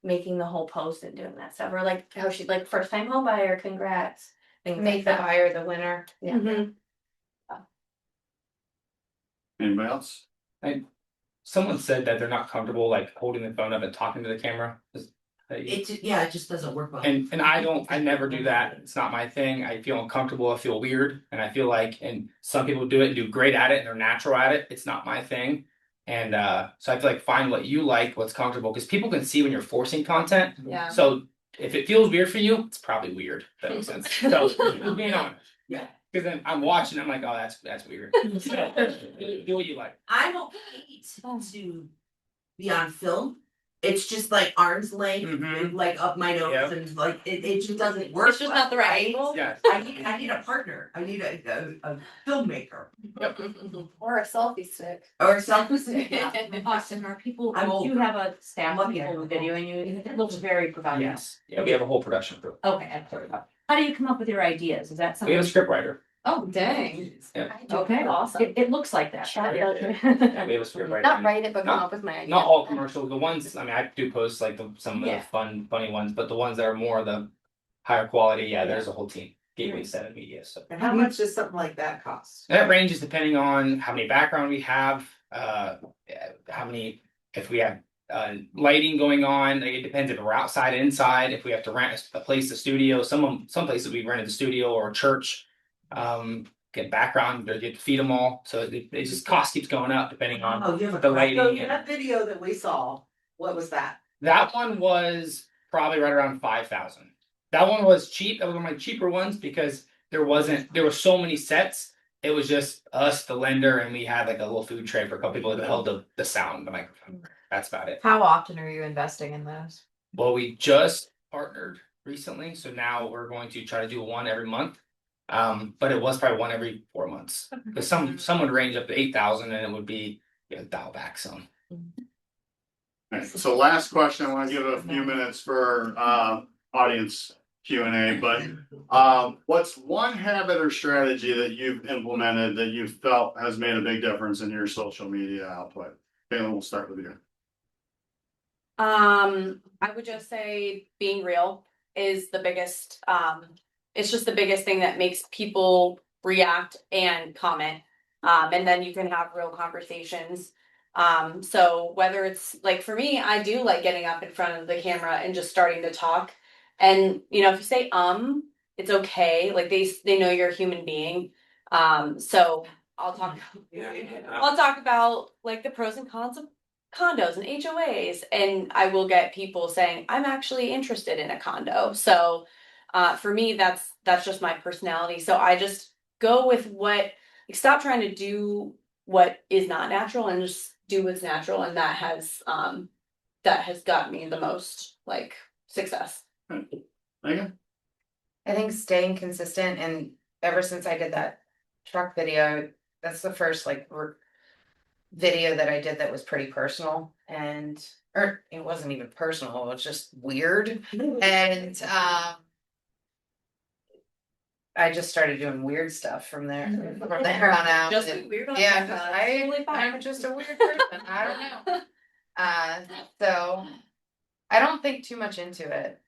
making the whole post and doing that stuff. Or like how she's like first time home buyer, congrats. Things Make like the that. buyer the winner. Yeah. Anybody else? Someone said that they're not comfortable like holding the phone up and talking to the camera. It just doesn't work well. And I never do that. It's not my thing. I feel uncomfortable. I feel weird. And I feel like, and some people do it and do great at it and they're natural at it. It's not my thing. And so I feel like find what you like, what's comfortable, because people can see when you're forcing content. Yeah. So if it feels weird for you, it's probably weird. If that makes sense. So being honest. Yeah. Because then I'm watching, I'm like, oh, that's weird. Do what you like. I'm okay to be on film. It's just like arm's length, like up my nose, and like it just doesn't work. It's just not the right angle. Yeah. I need a partner. I need a filmmaker. Or a selfie stick. Or a selfie stick. Yeah. Austin, are people, I'm you old. have a staff of Lucky I people don't. videoing you, it looks very professional. Yes. Yeah, we have a whole production crew. Okay, I'm sorry. How do you come up with your ideas? Is that We something? have a script writer. Oh, dang. Yeah. Okay, Awesome. It looks like that. Yeah, we have a script writer. Not write it, but come Not- up with my idea. Not all commercials, the ones, I mean, I do post like some of Yeah. the funny ones, but the ones that are more the higher quality, yeah, there's a whole team. Gateway Seven Media, so. And how much does something like that cost? That ranges depending on how many background we have, how many, if we have lighting going on, like, it depends if we're outside, inside, if we have to rent a place, a studio, some places we rented a studio or a church. Get background, you have to feed them all, so it just cost keeps going up depending on Oh, you have a the lighting. So and- that video that we saw, what was that? That one was probably right around 5,000. That one was cheap. That was one of my cheaper ones because there were so many sets. It was just us, the lender, and we had like a little food tray for a couple people that held the sound, the microphone. That's about it. How often are you investing in those? Well, we just partnered recently, so now we're going to try to do one every month. But it was probably one every 4 months. Because some would range up to 8,000 and it would be dial back some. Alright, so last question, I wanna give a few minutes for audience Q&A, but what's one habit or strategy that you've implemented that you felt has made a big difference in your social media output? Caitlin, we'll start with you. I would just say being real is the biggest, it's just the biggest thing that makes people react and comment. And then you can have real conversations. So whether it's like for me, I do like getting up in front of the camera and just starting to talk. And you know, if you say it's okay. Like they know you're a human being. So I'll talk about like the pros and cons of condos and HOAs, and I will get people saying I'm actually interested in a condo. So for me, that's just my personality. So I just go with what, like, stop trying to do what is not natural and just do what's natural, and that has gotten me the most like success. Megan? I think staying consistent, and ever since I did that truck video, that's the first video that I did that was pretty personal, and or it wasn't even personal, it was just weird. And I just started doing weird stuff from there on out. Just And- weird on yeah, that, I'm just a weird person. I don't know. So I don't think too much into it.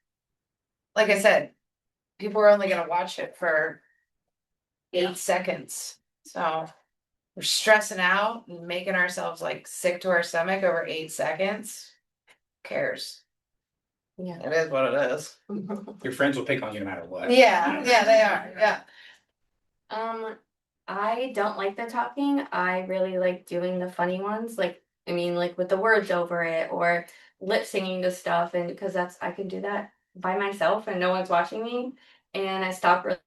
Like I said, people are only gonna watch it for 8 seconds. So we're stressing out and making ourselves like sick to our stomach over 8 seconds. Who cares? Yeah. It is what it is. Your friends will pick on you no matter what. Yeah, they are. Yeah. I don't like the talking. I really like doing the funny ones. Like, I mean, like with the words over it or lip singing to stuff. And because I can do that by myself and no one's watching me. And I stopped really.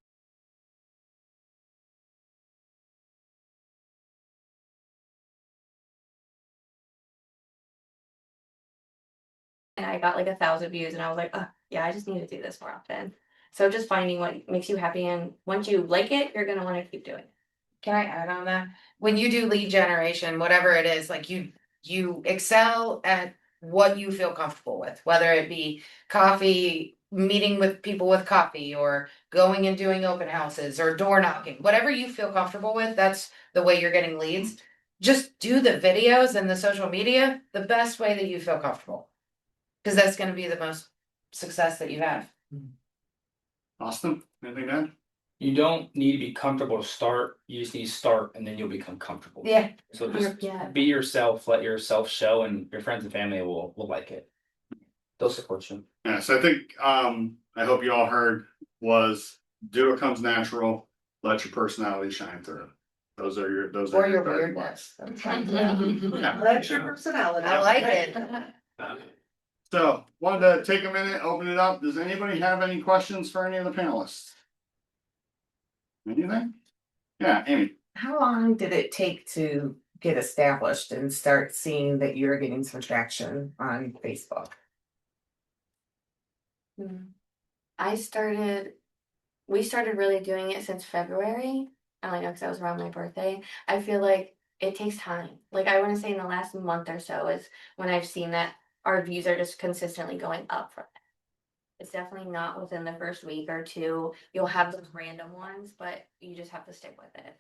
And I got like 1,000 views and I was like, oh, yeah, I just need to do this more often. So just finding what makes you happy, and once you like it, you're gonna want to keep doing it. Can I add on that? When you do lead generation, whatever it is, like you excel at what you feel comfortable with, whether it be coffee, meeting with people with coffee, or going and doing open houses or door knocking, whatever you feel comfortable with, that's the way you're getting leads. Just do the videos and the social media the best way that you feel comfortable. Because that's gonna be the most success that you have. Austin, anything to add? You don't need to be comfortable to start. You just need to start and then you'll become comfortable. Yeah. So just Yeah. be yourself, let yourself show, and your friends and family will like it. They'll support you. Yeah, so I think I hope you all heard was do what comes natural, let your personality shine through. Those are your Or your starting weirdness. Yeah. That's your personality. I like it. So, wanted to take a minute, open it up. Does anybody have any questions for any of the panelists? Anything? Yeah, Amy. How long did it take to get established and start seeing that you're getting some traction on Facebook? We started really doing it since February. I only know because that was around my birthday. I feel like it takes time. Like I want to say in the last month or so is when I've seen that our views are just consistently going up from it. It's definitely not within the first week or two. You'll have those random ones, but you just have to stick with it.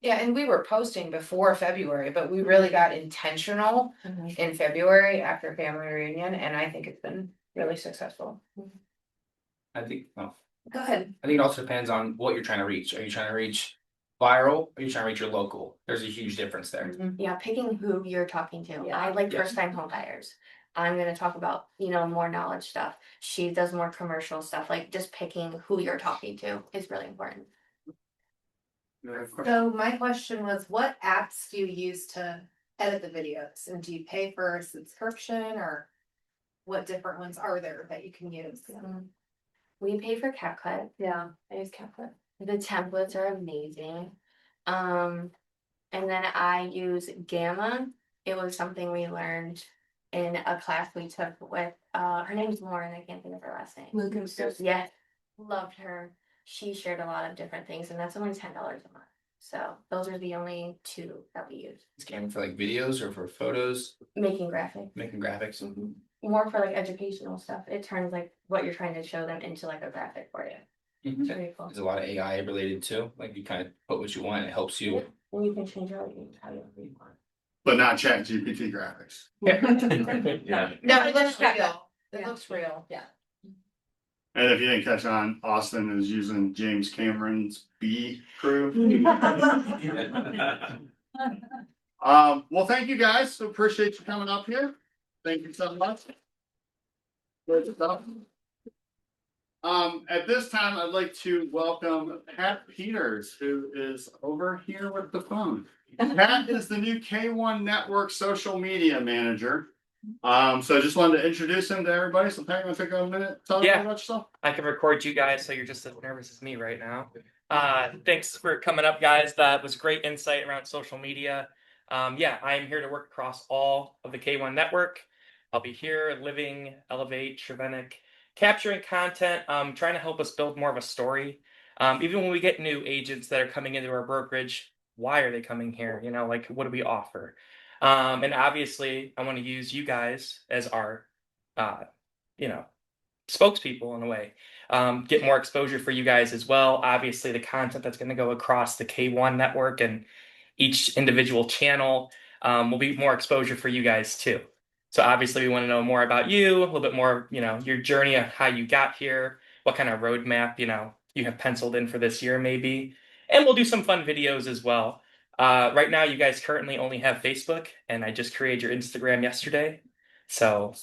Yeah, and we were posting before February, but we really got intentional in February after family reunion, and I think it's been really successful. I think, well, Go ahead. I think it also depends on what you're trying to reach. Are you trying to reach viral? Or are you trying to reach your local? There's a huge difference there. Yeah, picking who you're talking to. I like Yes. first time home buyers. I'm gonna talk about, more knowledge stuff. She does more commercial stuff, like just picking who you're talking to is really important. So my question was, what apps do you use to edit the videos? And do you pay for a subscription, or what different ones are there that you can use? We pay for CapCut. Yeah, I use CapCut. The templates are amazing. And then I use Gamma. It was something we learned in a class we took with her name's Lauren, I can't think of her last name. Lucas. Yes, loved her. She shared a lot of different things, and that's only $10 a month. So those are the only two that we use. It's Canva for like videos or for photos, Making graphics. making graphics. More for like educational stuff. It turns like what you're trying to show them into like a graphic for you. Mhm. Very cool. There's a lot of AI related too. Like you kind of put what you want, and it helps you. And you can change how you want. But not Chat GPT graphics. Yeah. No, it looks real. It looks real. Yeah. And if you didn't catch on, Austin is using James Cameron's B crew. Well, thank you guys. Appreciate you coming up here. Thank you so much. Good stuff. At this time, I'd like to welcome Pat Peters, who is over here with the phone. Pat is the new K1 Network social media manager. So I just wanted to introduce him to everybody. So Pat, you want to take a minute to tell us about yourself? I can record you guys so you're just as nervous as me right now. Thanks for coming up, guys. That was great insight around social media. Yeah, I am here to work across all of the K1 network. I'll be here living, elevate, Shervenic, capturing content, trying to help us build more of a story. Even when we get new agents that are coming into our brokerage, why are they coming here? Like, what do we offer? And obviously, I want to use you guys as our, spokespeople in a way. Get more exposure for you guys as well. Obviously, the content that's going to go across the K1 network and each individual channel will be more exposure for you guys too. So obviously, we want to know more about you, a little bit more, your journey of how you got here, what kind of roadmap, you have penciled in for this year maybe. And we'll do some fun videos as well. Right now, you guys currently only have Facebook, and I just created your Instagram yesterday. So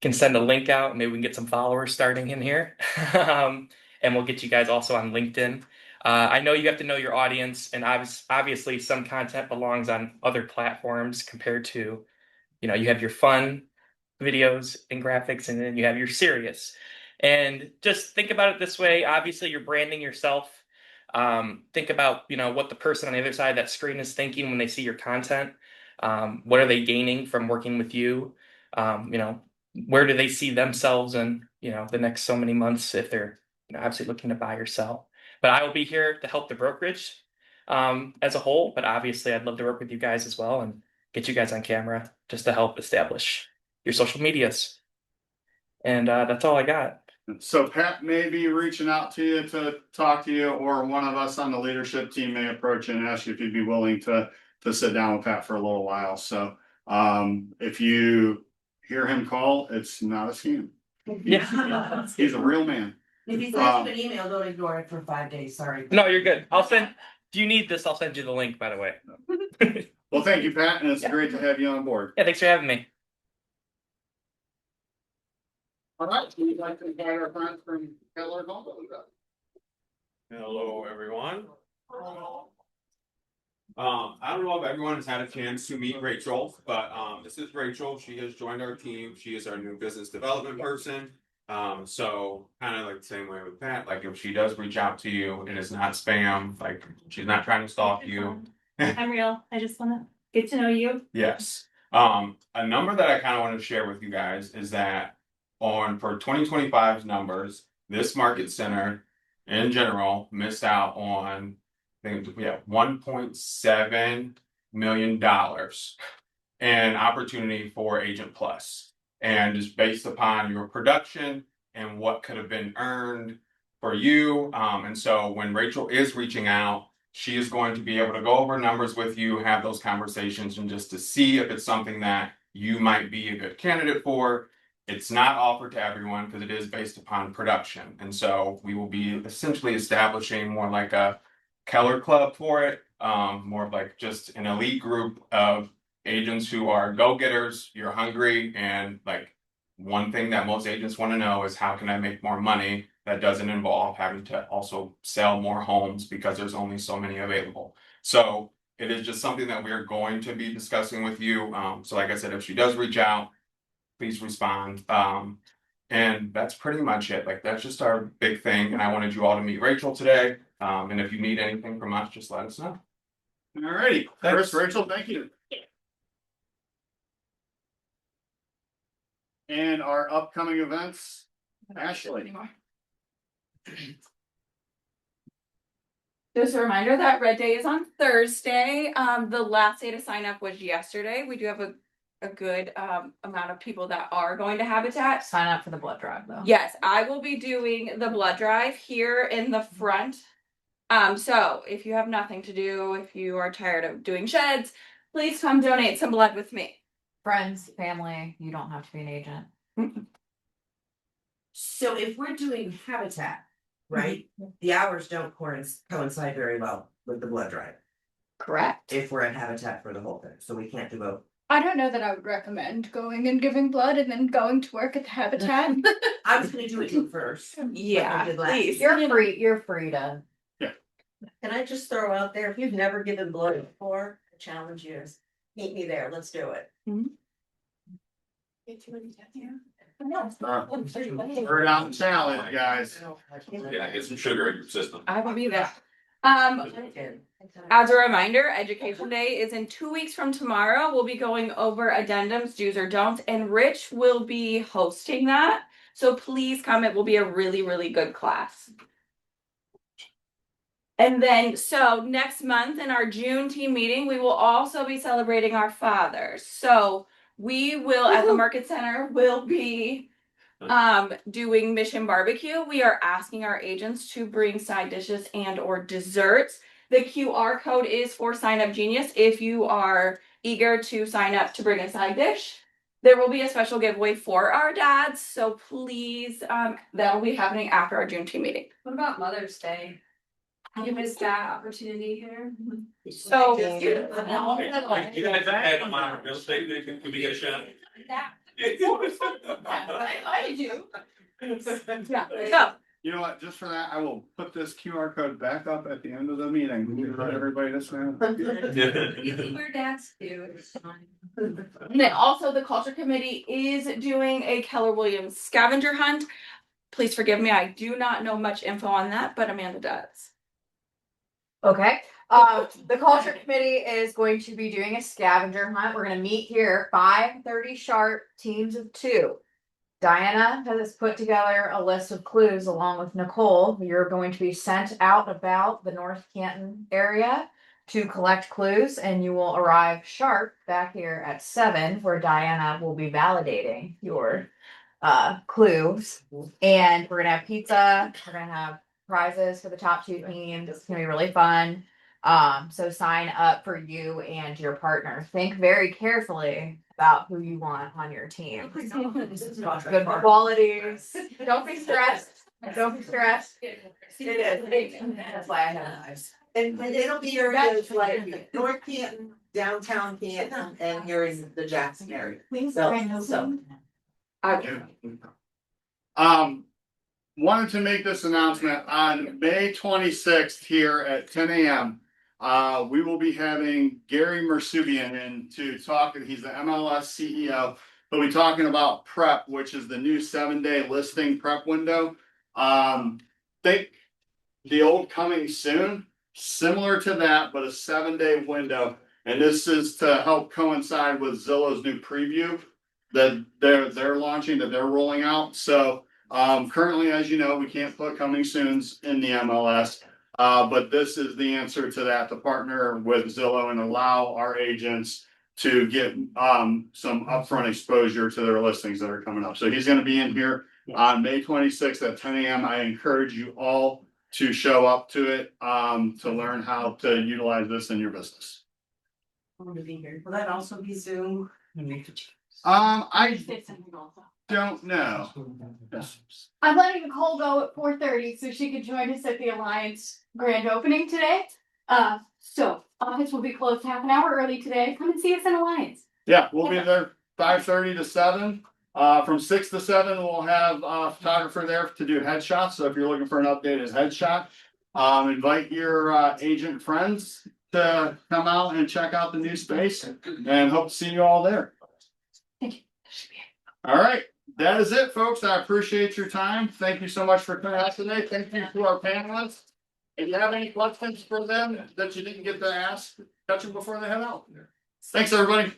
can send a link out. Maybe we can get some followers starting in here. And we'll get you guys also on LinkedIn. I know you have to know your audience, and obviously some content belongs on other platforms compared to, you have your fun videos and graphics, and then you have your serious. And just think about it this way. Obviously, you're branding yourself. Think about, what the person on the other side of that screen is thinking when they see your content. What are they gaining from working with you? Where do they see themselves in, the next so many months if they're obviously looking to buy or sell. But I will be here to help the brokerage as a whole. But obviously, I'd love to work with you guys as well and get you guys on camera just to help establish your social medias. And that's all I got. So Pat may be reaching out to you to talk to you, or one of us on the leadership team may approach you and ask you if you'd be willing to sit down with Pat for a little while. So if you hear him call, it's not a scam. Yeah. He's a real man. If he sends you an email, don't ignore it for 5 days, sorry. No, you're good. Do you need this? I'll send you the link, by the way. Well, thank you, Pat, and it's great to have you on board. Yeah, thanks for having me. All right, we'd like to invite our friends from Keller Home. Hello, everyone. I don't know if everyone has had a chance to meet Rachel, but this is Rachel. She has joined our team. She is our new business development person. So kind of like the same way with Pat, like if she does reach out to you, it is not spam, like she's not trying to stalk you. I'm real. I just want to get to know you. Yes. A number that I kind of want to share with you guys is that for 2025's numbers, this market center in general missed out on, I think, $1.7 million in opportunity for Agent Plus. And just based upon your production and what could have been earned for you. And so when Rachel is reaching out, she is going to be able to go over numbers with you, have those conversations, and just to see if it's something that you might be a good candidate for. It's not offered to everyone because it is based upon production. And so we will be essentially establishing more like a Keller Club for it, more of like just an elite group of agents who are go-getters. You're hungry, and like one thing that most agents want to know is how can I make more money that doesn't involve having to also sell more homes because there's only so many available. So it is just something that we're going to be discussing with you. So like I said, if she does reach out, please respond. And that's pretty much it. Like that's just our big thing. And I wanted you all to meet Rachel today. And if you need anything from us, just let us know. Alrighty, Chris, Rachel, thank you. And our upcoming events, Ashley. Just a reminder that Red Day is on Thursday. The last day to sign up was yesterday. We do have a good amount of people that are going to Habitat. Sign up for the blood drive though. Yes, I will be doing the blood drive here in the front. So if you have nothing to do, if you are tired of doing sheds, please come donate some blood with me. Friends, family, you don't have to be an agent. So if we're doing Habitat, right, the hours don't coincide very well with the blood drive. Correct. If we're at Habitat for the whole thing, so we can't do both. I don't know that I would recommend going and giving blood and then going to work at the Habitat. I was gonna do it first. Yeah, please. You're free to. Can I just throw out there, if you've never given blood before, the challenge is, meet me there, let's do it. We're on the challenge, guys. Yeah, get some sugar in your system. I will be there. As a reminder, Education Day is in 2 weeks from tomorrow. We'll be going over addendums, do's or don'ts, and Rich will be hosting that. So please come. It will be a really, really good class. And then, so next month in our June team meeting, we will also be celebrating our fathers. So we will, at the Market Center, will be doing Mission Barbecue. We are asking our agents to bring side dishes and or desserts. The QR code is for Sign Up Genius if you are eager to sign up to bring a side dish. There will be a special giveaway for our dads, so please, that will be happening after our June team meeting. What about Mother's Day? You missed that opportunity here. So. You guys had a minor real estate, could we get a shot? I do. Yeah, so. You know what, just for that, I will put this QR code back up at the end of the meeting. We let everybody this now. Where dads do. And then also the Culture Committee is doing a Keller Williams scavenger hunt. Please forgive me, I do not know much info on that, but Amanda does. Okay, the culture committee is going to be doing a scavenger hunt. We're gonna meet here 5:30 sharp, teams of 2. Diana has put together a list of clues along with Nicole. You're going to be sent out about the North Canton area to collect clues, and you will arrive sharp back here at 7, where Diana will be validating your clues. And we're gonna have pizza, we're gonna have prizes for the top 2 teams. It's gonna be really fun. So sign up for you and your partner. Think very carefully about who you want on your team. Good qualities. Don't be stressed. Don't be stressed. It is. That's why I have knives. And it'll be your areas like North Canton, downtown Canton, and here in the Jackson area. So. Wanted to make this announcement on May 26th here at 10 a.m. We will be having Gary Mersubian in to talk. He's the MLS CEO. He'll be talking about prep, which is the new 7-day listing prep window. Think the old Coming Soon, similar to that, but a 7-day window. And this is to help coincide with Zillow's new preview that they're launching, that they're rolling out. So currently, as you know, we can't put Coming Soons in the MLS, but this is the answer to that, to partner with Zillow and allow our agents to get some upfront exposure to their listings that are coming up. So he's going to be in here on May 26th at 10 a.m. I encourage you all to show up to it, to learn how to utilize this in your business. Want to be here. Will that also be Zoom? I don't know. I'm letting Nicole go at 4:30 so she can join us at the Alliance grand opening today. So office will be closed half an hour early today. Come and see us in Alliance. Yeah, we'll be there 5:30 to 7. From 6 to 7, we'll have a photographer there to do headshots. So if you're looking for an updated headshot, invite your agent friends to come out and check out the new space, and hope to see you all there. Thank you. All right, that is it, folks. I appreciate your time. Thank you so much for coming out today. Thank you to our panelists. If you have any questions for them that you didn't get to ask, catch them before they head out. Thanks, everybody.